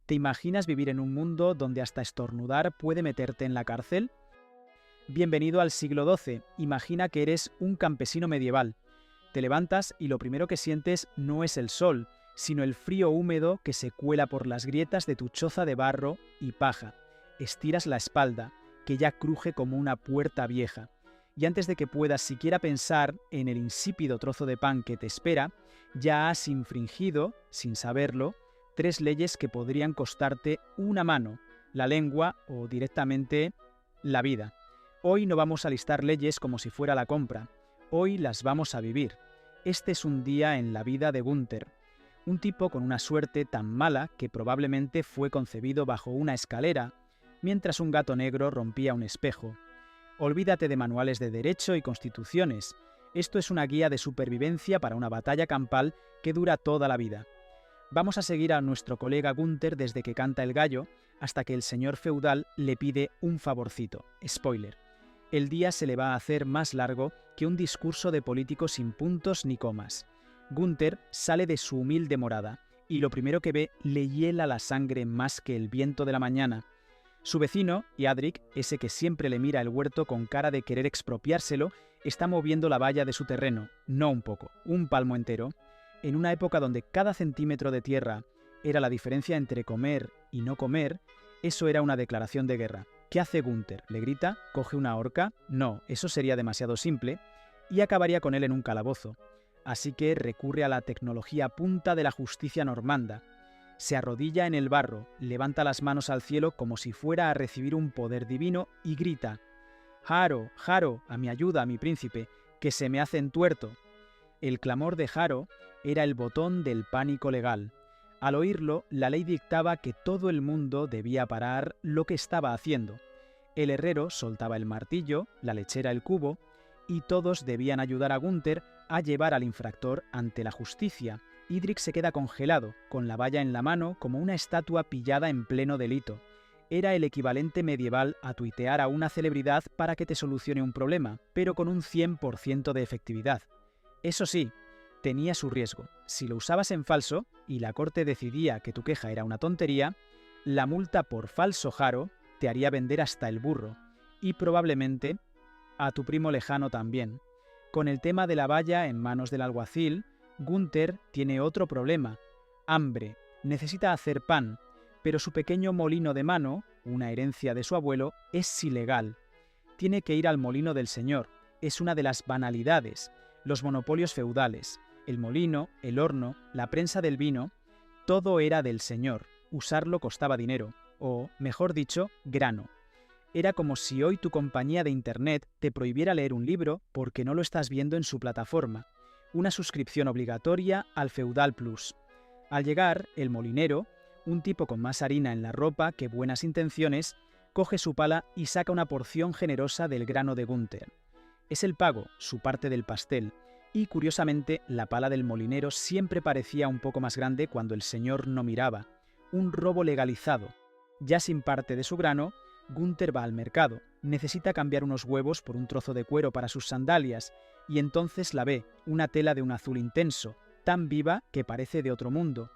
¿Te imaginas vivir en un mundo donde hasta estornudar puede meterte en la cárcel? Bienvenido al siglo XII. Imagina que eres un campesino medieval. Te levantas y lo primero que sientes no es el sol, sino el frío húmedo que se cuela por las grietas de tu choza de barro y paja. Estiras la espalda, que ya cruje como una puerta vieja. Y antes de que puedas siquiera pensar en el insípido trozo de pan que te espera, ya has infringido, sin saberlo, 3 leyes que podrían costarte una mano, la lengua o directamente la vida. Hoy no vamos a listar leyes como si fuera la compra. Hoy las vamos a vivir. Este es un día en la vida de Gunther, un tipo con una suerte tan mala que probablemente fue concebido bajo una escalera, mientras un gato negro rompía un espejo. Olvídate de manuales de derecho y constituciones. Esto es una guía de supervivencia para una batalla campal que dura toda la vida. Vamos a seguir a nuestro colega Gunther desde que canta el gallo hasta que el señor feudal le pide un favorcito. Spoiler. El día se le va a hacer más largo que un discurso de político sin puntos ni comas. Gunther sale de su humilde morada y lo primero que ve le hiela la sangre más que el viento de la mañana. Su vecino, Yadrik, ese que siempre le mira el huerto con cara de querer expropiárselo, está moviendo la valla de su terreno, no un poco, un palmo entero. En una época donde cada centímetro de tierra era la diferencia entre comer y no comer, eso era una declaración de guerra. ¿Qué hace Gunther? ¿Le grita? ¿Coge una horca? No, eso sería demasiado simple y acabaría con él en un calabozo. Así que recurre a la tecnología punta de la justicia normanda. Se arrodilla en el barro, levanta las manos al cielo como si fuera a recibir un poder divino y grita: «Haro, Haro, a mi ayuda, a mi príncipe, que se me hace entuerto». El clamor de Haro era el botón del pánico legal. Al oírlo, la ley dictaba que todo el mundo debía parar lo que estaba haciendo. El herrero soltaba el martillo, la lechera el cubo, y todos debían ayudar a Gunther a llevar al infractor ante la justicia. Yadrik se queda congelado, con la valla en la mano como una estatua pillada en pleno delito. Era el equivalente medieval a tuitear a una celebridad para que te solucione un problema, pero con un 100% de efectividad. Eso sí, tenía su riesgo. Si lo usabas en falso y la corte decidía que tu queja era una tontería, la multa por falso Haro te haría vender hasta el burro, y probablemente a tu primo lejano también. Con el tema de la valla en manos del alguacil, Gunther tiene otro problema: hambre. Necesita hacer pan, pero su pequeño molino de mano, una herencia de su abuelo, es ilegal. Tiene que ir al molino del señor. Es una de las banalidades. Los monopolios feudales, el molino, el horno, la prensa del vino, todo era del señor. Usarlo costaba dinero, o, mejor dicho, grano. Era como si hoy tu compañía de internet te prohibiera leer un libro porque no lo estás viendo en su plataforma. Una suscripción obligatoria al Feudal Plus. Al llegar, el molinero, un tipo con más harina en la ropa que buenas intenciones, coge su pala y saca una porción generosa del grano de Gunther. Es el pago, su parte del pastel, y curiosamente la pala del molinero siempre parecía un poco más grande cuando el señor no miraba. Un robo legalizado. Ya sin parte de su grano, Gunther va al mercado, necesita cambiar unos huevos por un trozo de cuero para sus sandalias, y entonces la ve, una tela de un azul intenso, tan viva que parece de otro mundo.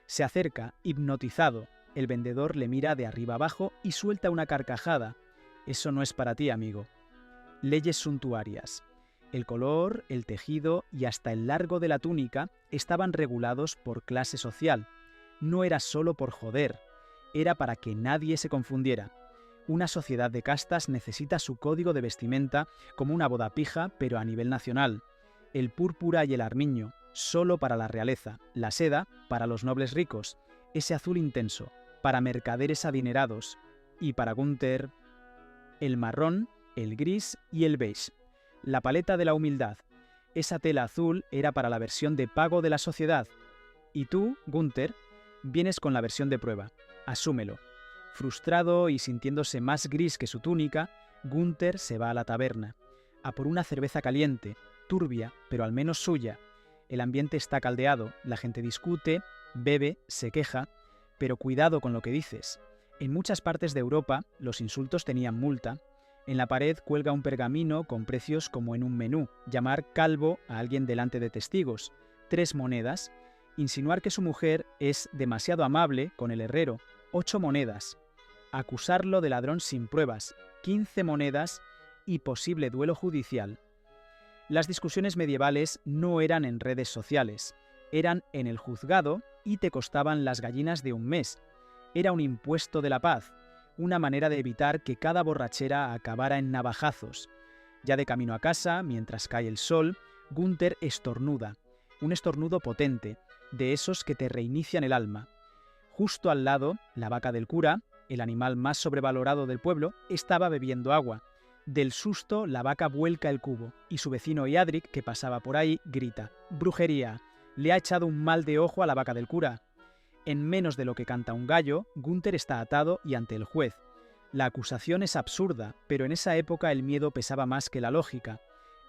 Se acerca, hipnotizado, el vendedor le mira de arriba abajo y suelta una carcajada. Eso no es para ti, amigo. Leyes suntuarias. El color, el tejido y hasta el largo de la túnica estaban regulados por clase social. No era solo por joder, era para que nadie se confundiera. Una sociedad de castas necesita su código de vestimenta como una boda pija, pero a nivel nacional. El púrpura y el armiño, solo para la realeza. La seda, para los nobles ricos. Ese azul intenso, para mercaderes adinerados. Y para Gunther, el marrón, el gris y el beige. La paleta de la humildad. Esa tela azul era para la versión de pago de la sociedad. Y tú, Gunther, vienes con la versión de prueba. Asúmelo. Frustrado y sintiéndose más gris que su túnica, Gunther se va a la taberna, a por una cerveza caliente, turbia, pero al menos suya. El ambiente está caldeado, la gente discute, bebe, se queja, pero cuidado con lo que dices. En muchas partes de Europa, los insultos tenían multa. En la pared cuelga un pergamino con precios como en un menú: llamar calvo a alguien delante de testigos, 3 monedas, insinuar que su mujer es demasiado amable con el herrero, 8 monedas, acusarlo de ladrón sin pruebas, 15 monedas y posible duelo judicial. Las discusiones medievales no eran en redes sociales, eran en el juzgado y te costaban las gallinas de un mes. Era un impuesto de la paz, una manera de evitar que cada borrachera acabara en navajazos. Ya de camino a casa, mientras cae el sol, Gunther estornuda, un estornudo potente, de esos que te reinician el alma. Justo al lado, la vaca del cura, el animal más sobrevalorado del pueblo, estaba bebiendo agua. Del susto, la vaca vuelca el cubo, y su vecino Iadric, que pasaba por ahí, grita: «¡Brujería! Le ha echado un mal de ojo a la vaca del cura». En menos de lo que canta un gallo, Gunther está atado y ante el juez. La acusación es absurda, pero en esa época el miedo pesaba más que la lógica.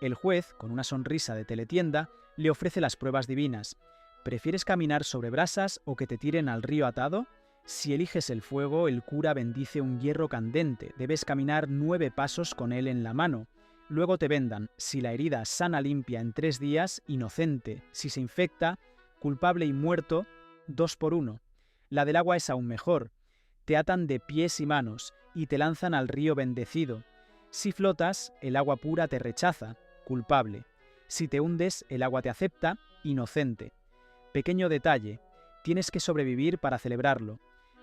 El juez, con una sonrisa de teletienda, le ofrece las pruebas divinas. ¿Prefieres caminar sobre brasas o que te tiren al río atado? Si eliges el fuego, el cura bendice un hierro candente. Debes caminar 9 pasos con él en la mano. Luego te vendan. Si la herida sana limpia en 3 días, inocente. Si se infecta, culpable y muerto, 2 por 1. La del agua es aún mejor. Te atan de pies y manos y te lanzan al río bendecido. Si flotas, el agua pura te rechaza, culpable. Si te hundes, el agua te acepta, inocente. Pequeño detalle, tienes que sobrevivir para celebrarlo.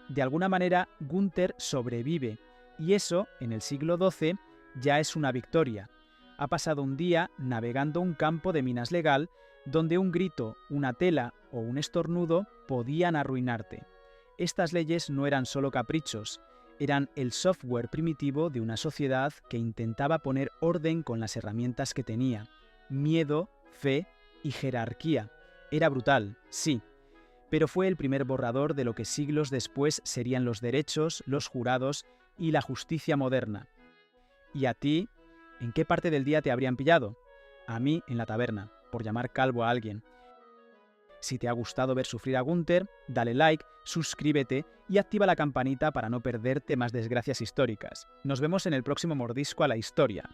De alguna manera, Gunther sobrevive, y eso, en el siglo XII, ya es una victoria. Ha pasado un día navegando un campo de minas legal donde un grito, una tela o un estornudo podían arruinarte. Estas leyes no eran solo caprichos, eran el software primitivo de una sociedad que intentaba poner orden con las herramientas que tenía. Miedo, fe y jerarquía. Era brutal, sí, pero fue el primer borrador de lo que siglos después serían los derechos, los jurados y la justicia moderna. ¿Y a ti? ¿En qué parte del día te habrían pillado? A mí en la taberna, por llamar calvo a alguien. Si te ha gustado ver sufrir a Gunther, dale like, suscríbete y activa la campanita para no perderte más desgracias históricas. Nos vemos en el próximo mordisco a la historia.